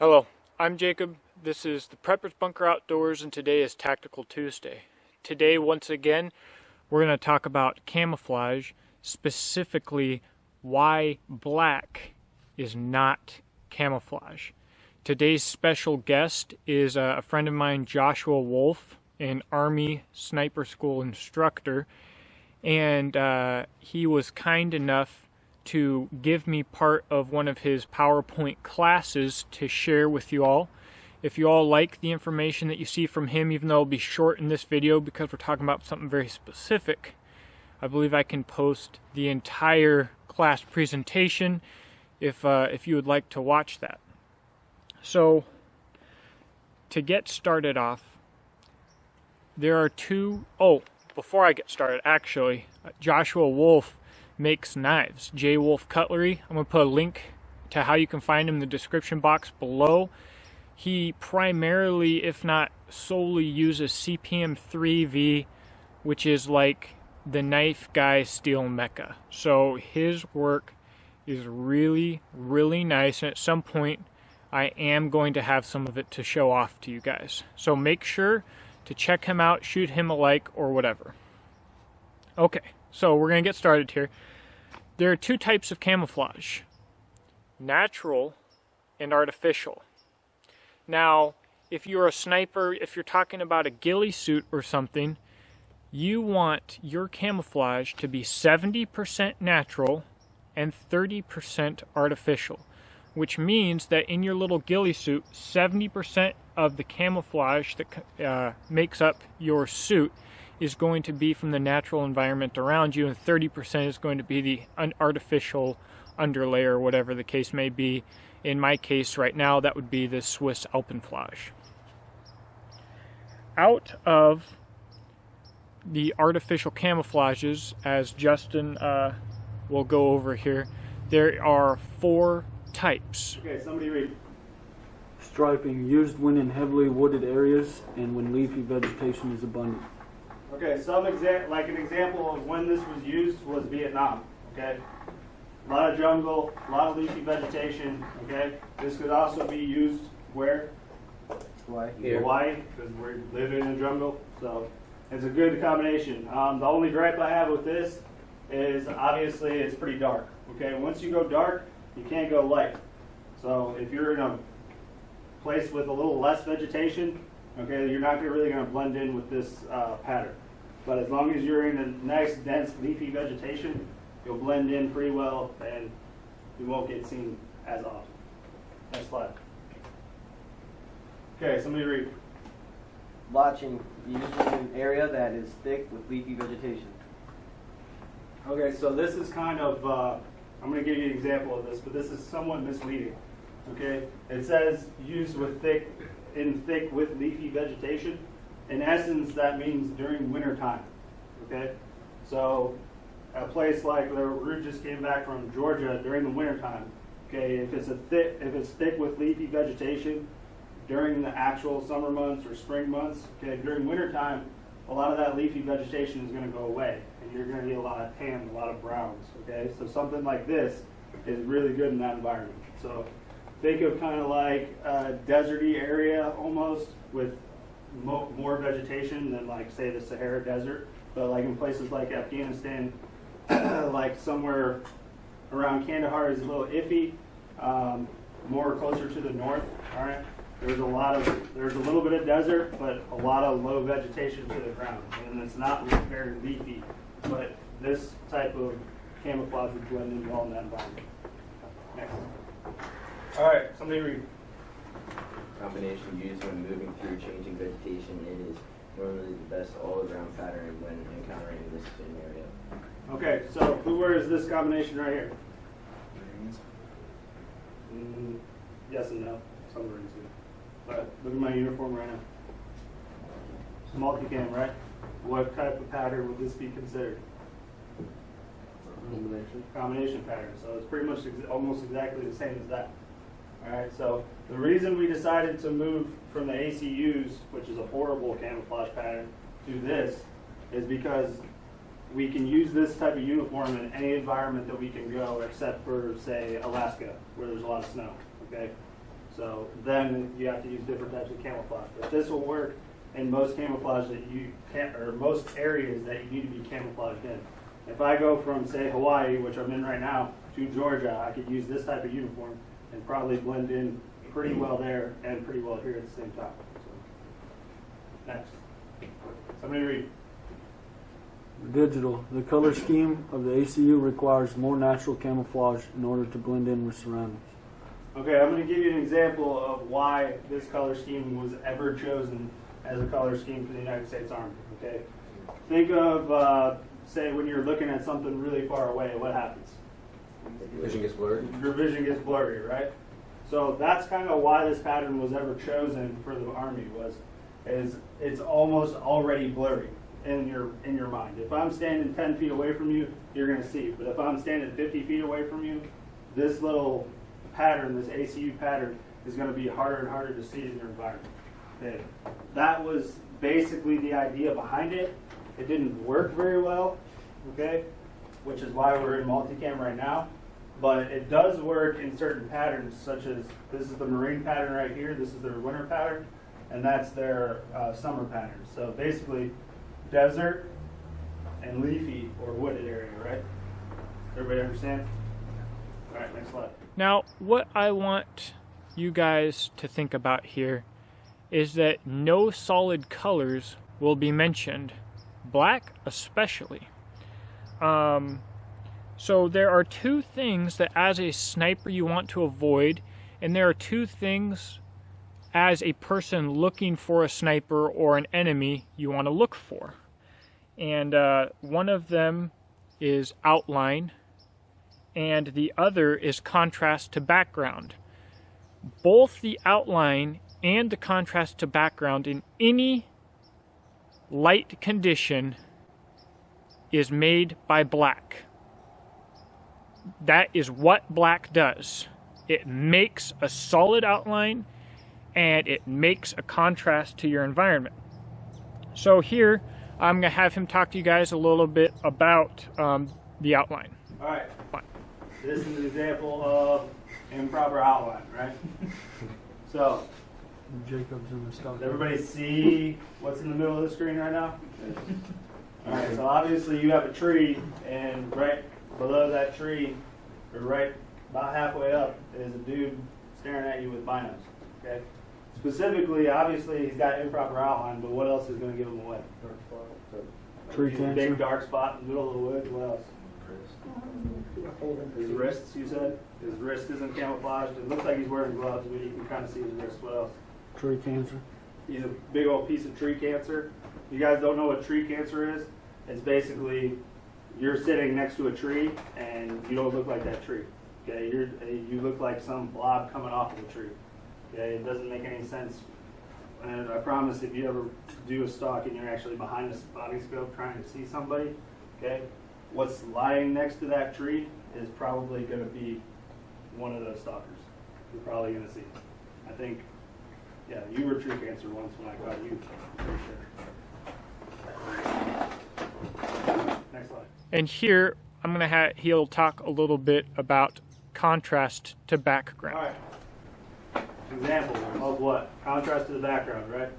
Hello, I'm Jacob. This is the Prepper's Bunker Outdoors, and today is Tactical Tuesday. Today, once again, we're going to talk about camouflage, specifically why black is not camouflage. Today's special guest is a friend of mine, Joshua Wolf, an Army Sniper School instructor, and he was kind enough to give me part of one of his PowerPoint classes to share with you all. If you all like the information that you see from him, even though it'll be short in this video because we're talking about something very specific, I believe I can post the entire class presentation if you would like to watch that. So, to get started off, there are before I get started, actually, Joshua Wolf makes knives. J Wolf Cutlery. I'm going to put a link to how you can find him in the description box below. He primarily, if not solely, uses CPM 3V, which is like the knife guy steel mecha. So his work is really, really nice, and at some point I am going to have some of it to show off to you guys. So make sure to check him out, shoot him a like, or whatever. Okay, so we're going to get started here. There are two types of camouflage: natural and artificial. Now, if you're a sniper, if you're talking about a ghillie suit or something, you want your camouflage to be 70% natural and 30% artificial, which means that in your little ghillie suit, 70% of the camouflage that makes up your suit is going to be from the natural environment around you, and 30% is going to be the artificial underlayer, or whatever the case may be. In my case right now, that would be the Swiss Alpenflage. Out of the artificial camouflages, as Justin will go over here, there are 4 types. Okay, somebody read. Striping, used when in heavily wooded areas and when leafy vegetation is abundant. Okay, like an example of when this was used was Vietnam. Okay, a lot of jungle, a lot of leafy vegetation. Okay, this could also be used where? Hawaii, because we're living in the jungle. So it's a good combination. The only gripe I have with this is obviously it's pretty dark. Okay, once you go dark, you can't go light. So if you're in a place with a little less vegetation, okay, you're not really going to blend in with this pattern. But as long as you're in a nice, dense, leafy vegetation, you'll blend in pretty well and you won't get seen as often. Next slide. Okay, somebody read. Blotching, used in an area that is thick with leafy vegetation. Okay, so this is kind of, I'm going to give you an example of this, but this is somewhat misleading. Okay, it says used with thick with leafy vegetation. In essence, that means during winter time. Okay, so a place like where Rude just came back from Georgia during the winter time. Okay, if it's thick with leafy vegetation during the actual summer months or spring months, okay, during winter time, a lot of that leafy vegetation is going to go away, and you're going to get a lot of tan, a lot of browns. Okay, so something like this is really good in that environment. So think of kind of like a deserty area almost with more vegetation than like say the Sahara Desert, but like in places like Afghanistan, like somewhere around Kandahar is a little iffy, more closer to the north. All right, there's a little bit of desert, but a lot of low vegetation to the ground, and it's not very leafy. But this type of camouflage would blend in well in that environment. Next. All right, somebody read. Combination used when moving through changing vegetation. It is normally the best all-around pattern when encountering this scenario. Okay, so who wears this combination right here? Yes and no. Some Marines do. But look at my uniform right now. Multicam, right? What type of pattern would this be considered? Combination pattern. So it's pretty much almost exactly the same as that. All right, so the reason we decided to move from the ACUs, which is a horrible camouflage pattern, to this is because we can use this type of uniform in any environment that we can go except for, say, Alaska, where there's a lot of snow, okay? So then you have to use different types of camouflage. But this will work in most camouflage that you can't, or most areas that you need to be camouflaged in. If I go from, say, Hawaii, which I'm in right now, to Georgia, I could use this type of uniform and probably blend in pretty well there and pretty well here at the same time. So, next. Somebody read. Digital. The color scheme of the ACU requires more natural camouflage in order to blend in with surroundings. Okay, I'm going to give you an example of why this color scheme was ever chosen as a color scheme for the United States Army. Okay, think of, say, when you're looking at something really far away, what happens? Vision gets blurred. Your vision gets blurry, right? So that's kind of why this pattern was ever chosen for the Army. Is it's almost already blurry in your mind. If I'm standing 10 feet away from you, you're going to see. But if I'm standing 50 feet away from you, this little pattern, this ACU pattern, is going to be harder and harder to see in your environment. Okay. That was basically the idea behind it. It didn't work very well, okay, which is why we're in multicam right now. But it does work in certain patterns, such as this is the marine pattern right here, this is their winter pattern, and that's their summer pattern. So basically, desert and leafy or wooded area, right? Everybody understand? All right, next slide. Now, what I want you guys to think about here is that no solid colors will be mentioned, black especially. So there are two things that as a sniper you want to avoid, and there are two things as a person looking for a sniper or an enemy you want to look for. And one of them is outline, and the other is contrast to background. Both the outline and the contrast to background in any light condition is made by black. That is what black does. It makes a solid outline and it makes a contrast to your environment. So here I'm going to have him talk to you guys a little bit about the outline. All right. This is an example of improper outline, right? So, Jacobs in the stock. does everybody see what's in the middle of the screen right now? All right, so obviously you have a tree, and right below that tree, or right about halfway up, is a dude staring at you with binos, okay? Specifically, obviously, he's got improper outline, but what else is going to give him away? Tree He's a cancer. big dark spot in the middle of the woods. What else? His wrists, you said? His wrist isn't camouflaged. It looks like he's wearing gloves, but you can kind of see his wrist. What else? Tree cancer. He's a big old piece of tree cancer. You guys don't know what tree cancer is? It's basically you're sitting next to a tree and you don't look like that tree. Okay, you look like some blob coming off of the tree. Okay, it doesn't make any sense. And I promise, if you ever do a stalk and you're actually behind a spotting scope trying to see somebody, okay, what's lying next to that tree is probably going to be one of those stalkers. You're probably going to see. I think, yeah, you were tree cancer once when I caught you. Pretty sure. Next slide. And here I'm going to he'll talk a little bit about contrast to background. All right. Example of what? Contrast to the background, right?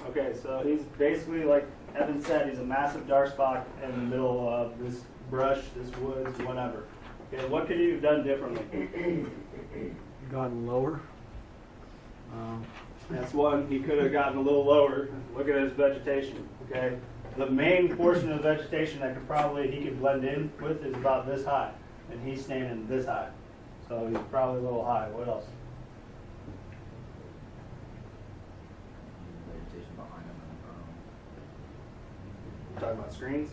Okay, so he's basically, like Evan said, he's a massive dark spot in the middle of this brush, this woods, whatever. Okay, what could you have done differently? Gotten lower. That's one. He could have gotten a little lower. Look at his vegetation. Okay, the main portion of vegetation that he could blend in with is about this high, and he's standing this high, so he's probably a little high. What else? Talking about screens.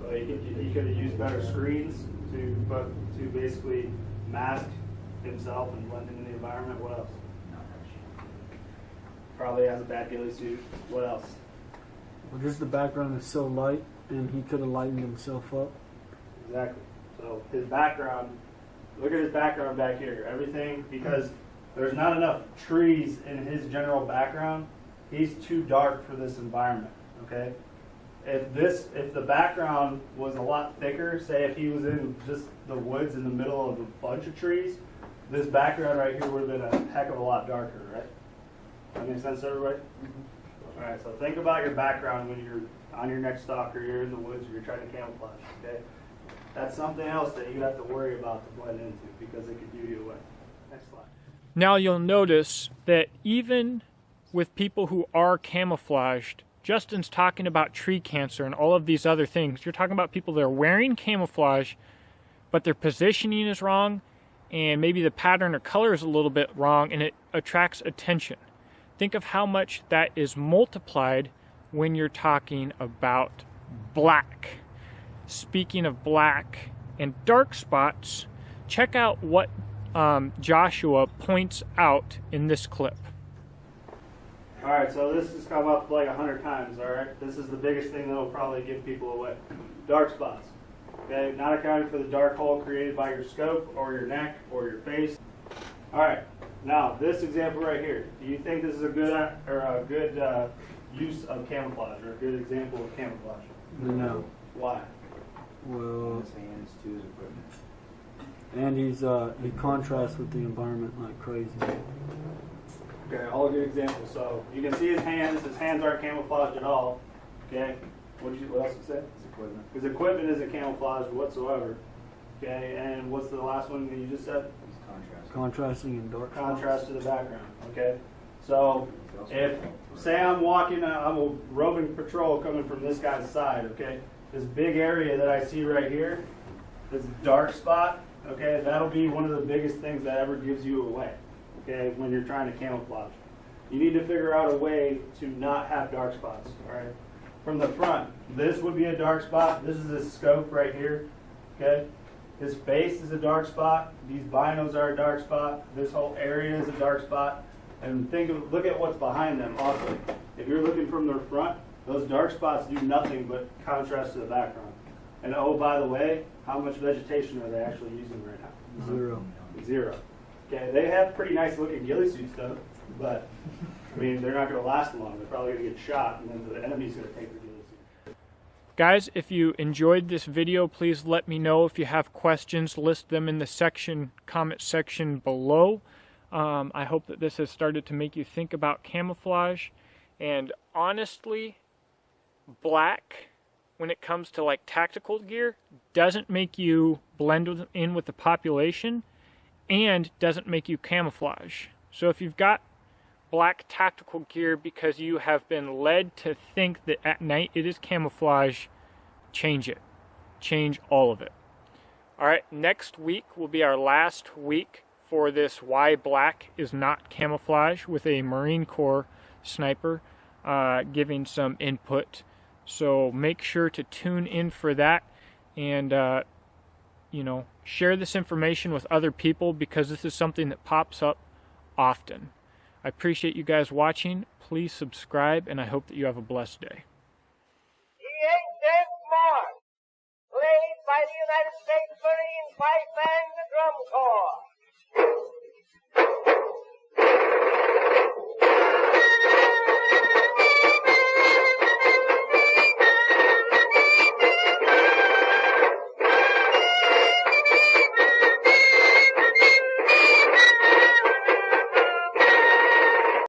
Well, he could have used better screens to basically mask himself and blend into the environment. What else? Probably has a bad ghillie suit. What else? Well, just the background is so light, and he could have lightened himself up. Exactly. So his background, look at his background back here. Everything, because there's not enough trees in his general background, he's too dark for this environment, okay? If the background was a lot thicker, say if he was in just the woods in the middle of a bunch of trees, this background right here would have been a heck of a lot darker, right? That makes sense to everybody? All right, so think about your background when you're on your next stalk or you're in the woods or you're trying to camouflage, okay? That's something else that you have to worry about to blend into because it could do you away. Next slide. Now you'll notice that even with people who are camouflaged, Justin's talking about tree cancer and all of these other things. You're talking about people that are wearing camouflage, but their positioning is wrong, and maybe the pattern or color is a little bit wrong, and it attracts attention. Think of how much that is multiplied when you're talking about black. Speaking of black and dark spots, check out what Joshua points out in this clip. All right, so this has come up like 100 times, all right? This is the biggest thing that will probably give people away. Dark spots, okay? Not accounting for the dark hole created by your scope or your neck or your face. All right, now this example right here. Do you think this is a good use of camouflage or a good example of camouflage? No. Why? Well, His hands to his equipment. and he contrasts with the environment like crazy. Okay, all good examples. So you can see his hands. His hands aren't camouflaged at all. Okay. What else did you say? His equipment. His equipment isn't camouflaged whatsoever. Okay. And what's the last one that you just said? He's contrasting. Contrasting in dark Contrast to the background. Okay. So if say I'm walking, I'm a roving patrol coming from this guy's side. Okay. This big area that I see right here, this dark spot. Okay, that'll be one of the biggest things that ever gives you away. Okay, when you're trying to camouflage, you need to figure out a way to not have dark spots. All right, from the front, this would be a dark spot. This is his scope right here. Okay, his face is a dark spot. These binos are a dark spot. This whole area is a dark spot. And look at what's behind them. Also, if you're looking from the front, those dark spots do nothing but contrast to the background. And oh, by the way, how much vegetation are they actually using right now? Zero. Zero. Okay, they have pretty nice looking ghillie suits though, but I mean they're not going to last long. They're probably going to get shot, and then the enemy's going to take the ghillie suit. Guys, if you enjoyed this video, please let me know. If you have questions, list them in the comment section below. I hope that this has started to make you think about camouflage. And honestly, black, when it comes to like tactical gear, doesn't make you blend in with the population and doesn't make you camouflage. So if you've got black tactical gear because you have been led to think that at night it is camouflage, change it. Change all of it. Alright, next week will be our last week for this why black is not camouflage, with a Marine Corps sniper giving some input. So make sure to tune in for that, and share this information with other people, because this is something that pops up often. I appreciate you guys watching. Please subscribe, and I hope that you have a blessed day. He ain't dead smart. Played by the United States Marine Pipe and the Drum Corps.